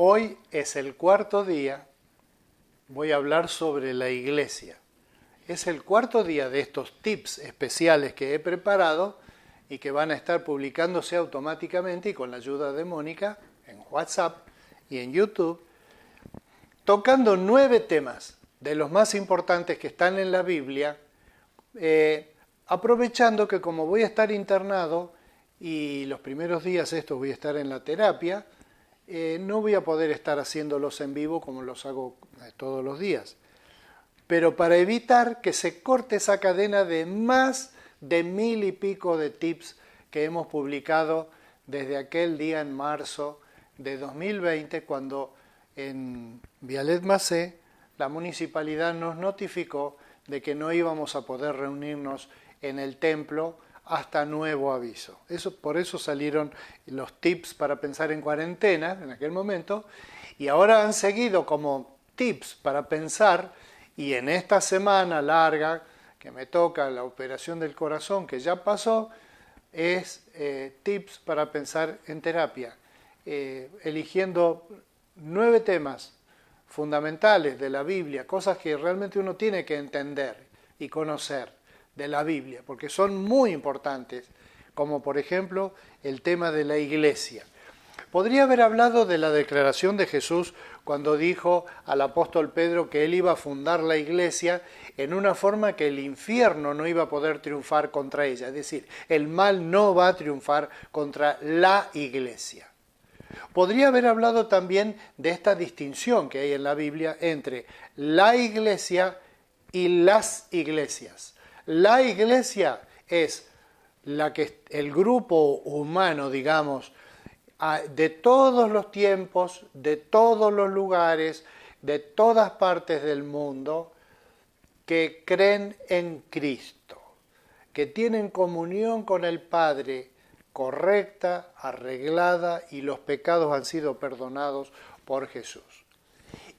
Hoy es el cuarto día, voy a hablar sobre la iglesia. Es el cuarto día de estos tips especiales que he preparado y que van a estar publicándose automáticamente y con la ayuda de Mónica en WhatsApp y en YouTube, tocando 9 temas de los más importantes que están en la Biblia, aprovechando que como voy a estar internado y los primeros días estos voy a estar en la terapia, no voy a poder estar haciéndolos en vivo como los hago todos los días. Pero para evitar que se corte esa cadena de más de 1000 y pico de tips que hemos publicado desde aquel día en marzo de 2020, cuando en Vialet-Macé la municipalidad nos notificó de que no íbamos a poder reunirnos en el templo hasta nuevo aviso. Por eso salieron los tips para pensar en cuarentena en aquel momento, y ahora han seguido como tips para pensar, y en esta semana larga que me toca la operación del corazón que ya pasó, es tips para pensar en terapia, eligiendo 9 temas fundamentales de la Biblia, cosas que realmente uno tiene que entender y conocer de la Biblia, porque son muy importantes, como por ejemplo el tema de la iglesia. Podría haber hablado de la declaración de Jesús cuando dijo al apóstol Pedro que él iba a fundar la iglesia en una forma que el infierno no iba a poder triunfar contra ella, es decir, el mal no va a triunfar contra la iglesia. Podría haber hablado también de esta distinción que hay en la Biblia entre la iglesia y las iglesias. La iglesia es el grupo humano, digamos, de todos los tiempos, de todos los lugares, de todas partes del mundo, que creen en Cristo, que tienen comunión con el Padre correcta, arreglada, y los pecados han sido perdonados por Jesús.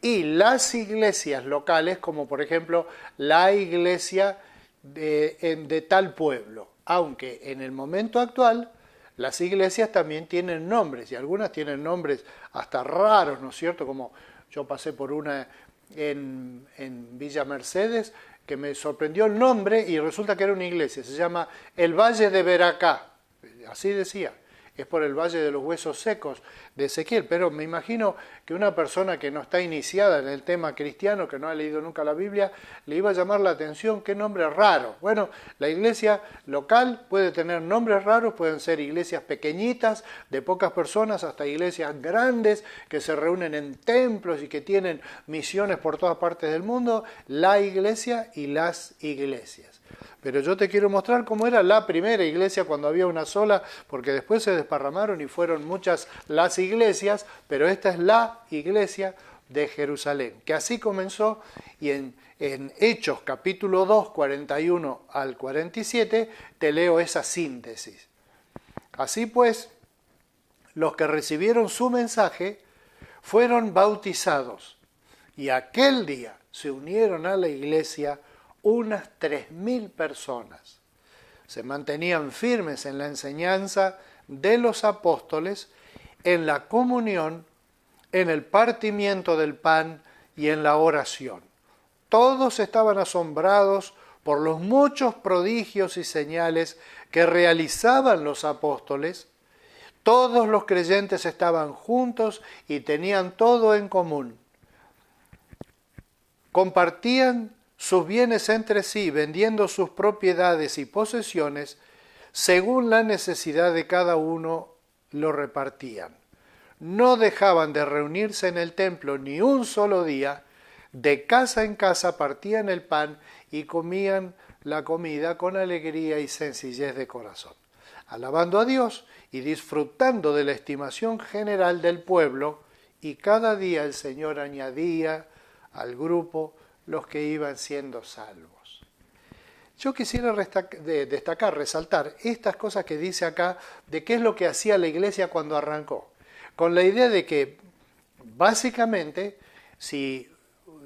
Y las iglesias locales, como por ejemplo la iglesia de tal pueblo, aunque en el momento actual las iglesias también tienen nombres, y algunas tienen nombres hasta raros, ¿no es cierto? Como yo pasé por una en Villa Mercedes, que me sorprendió el nombre y resulta que era una iglesia, se llama el Valle de Beracá, así decía. Es por el Valle de los Huesos Secos de Ezequiel, pero me imagino que una persona que no está iniciada en el tema cristiano, que no ha leído nunca la Biblia, le iba a llamar la atención, qué nombre raro. Bueno, la iglesia local puede tener nombres raros, pueden ser iglesias pequeñitas, de pocas personas, hasta iglesias grandes, que se reúnen en templos y que tienen misiones por todas partes del mundo, la iglesia y las iglesias. Pero yo te quiero mostrar cómo era la primera iglesia cuando había una sola, porque después se desparramaron y fueron muchas las iglesias, pero esta es la iglesia de Jerusalén, que así comenzó, y en Hechos capítulo 2, 41 al 47, te leo esa síntesis. Así pues, los que recibieron su mensaje fueron bautizados, y aquel día se unieron a la iglesia unas 3000 personas. Se mantenían firmes en la enseñanza de los apóstoles, en la comunión, en el partimiento del pan y en la oración. Todos estaban asombrados por los muchos prodigios y señales que realizaban los apóstoles. Todos los creyentes estaban juntos y tenían todo en común. Compartían sus bienes entre sí, vendiendo sus propiedades y posesiones, según la necesidad de cada uno lo repartían. No dejaban de reunirse en el templo ni un solo día, de casa en casa partían el pan y comían la comida con alegría y sencillez de corazón, alabando a Dios y disfrutando de la estimación general del pueblo, y cada día el Señor añadía al grupo los que iban siendo salvos. Yo quisiera destacar, resaltar estas cosas que dice acá de qué es lo que hacía la iglesia cuando arrancó, con la idea de que básicamente si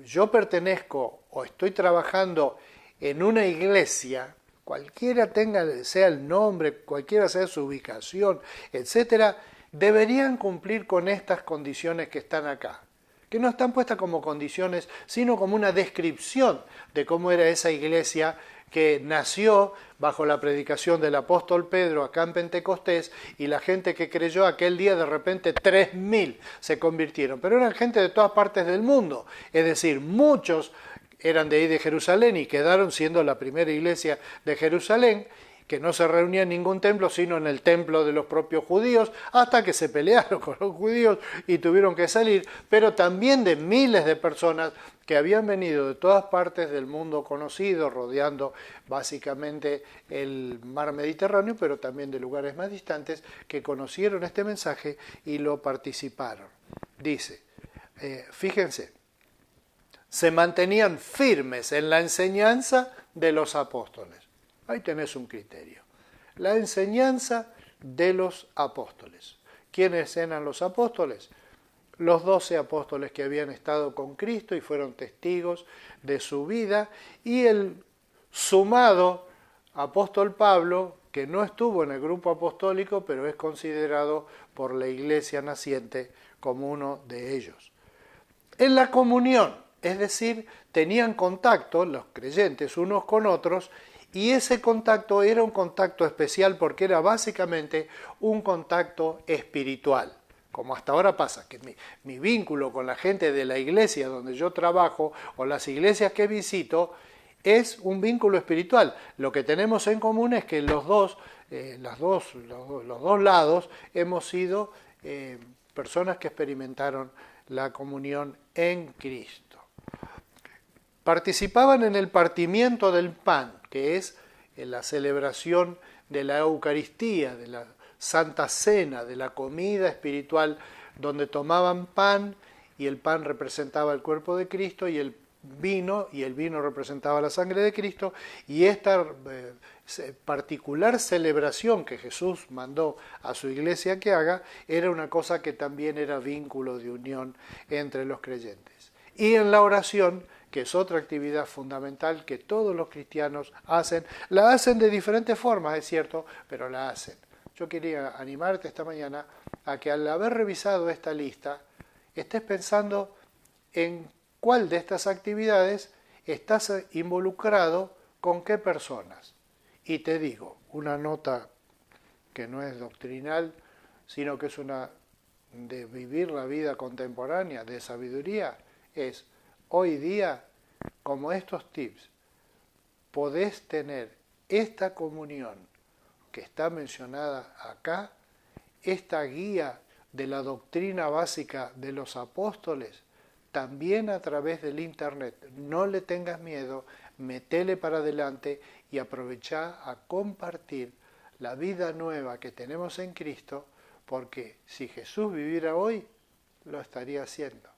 yo pertenezco o estoy trabajando en una iglesia, cualquiera sea el nombre, cualquiera sea su ubicación, etcétera, deberían cumplir con estas condiciones que están acá, que no están puestas como condiciones, sino como una descripción de cómo era esa iglesia que nació bajo la predicación del apóstol Pedro acá en Pentecostés, y la gente que creyó aquel día, de repente 3.000 se convirtieron, pero eran gente de todas partes del mundo, es decir, muchos eran de ahí de Jerusalén y quedaron siendo la primera iglesia de Jerusalén, que no se reunía en ningún templo, sino en el templo de los propios judíos, hasta que se pelearon con los judíos y tuvieron que salir, pero también de miles de personas que habían venido de todas partes del mundo conocido, rodeando básicamente el mar Mediterráneo, pero también de lugares más distantes, que conocieron este mensaje y lo participaron. Dice, fíjense, se mantenían firmes en la enseñanza de los apóstoles. Ahí tenés un criterio. La enseñanza de los apóstoles. ¿Quiénes eran los apóstoles? Los 12 apóstoles que habían estado con Cristo y fueron testigos de su vida, y el sumado apóstol Pablo, que no estuvo en el grupo apostólico, pero es considerado por la iglesia naciente como uno de ellos. En la comunión, es decir, tenían contacto los creyentes unos con otros, y ese contacto era un contacto especial porque era básicamente un contacto espiritual. Como hasta ahora pasa, que mi vínculo con la gente de la iglesia donde yo trabajo o las iglesias que visito es un vínculo espiritual. Lo que tenemos en común es que los dos lados hemos sido personas que experimentaron la comunión en Cristo. Participaban en el partimiento del pan, que es la celebración de la Eucaristía, de la Santa Cena, de la comida espiritual, donde tomaban pan y el pan representaba el cuerpo de Cristo y el vino representaba la sangre de Cristo, y esta particular celebración que Jesús mandó a su iglesia que haga era una cosa que también era vínculo de unión entre los creyentes. Y en la oración, que es otra actividad fundamental que todos los cristianos hacen, la hacen de diferentes formas, es cierto, pero la hacen. Yo quería animarte esta mañana a que al haber revisado esta lista, estés pensando en cuál de estas actividades estás involucrado, con qué personas. Y te digo, una nota que no es doctrinal, sino que es una de vivir la vida contemporánea, de sabiduría, es hoy día, como estos tips, podés tener esta comunión que está mencionada acá, esta guía de la doctrina básica de los apóstoles, también a través del internet. No le tengas miedo, metele para adelante y aprovechá a compartir la vida nueva que tenemos en Cristo, porque si Jesús viviera hoy, lo estaría haciendo.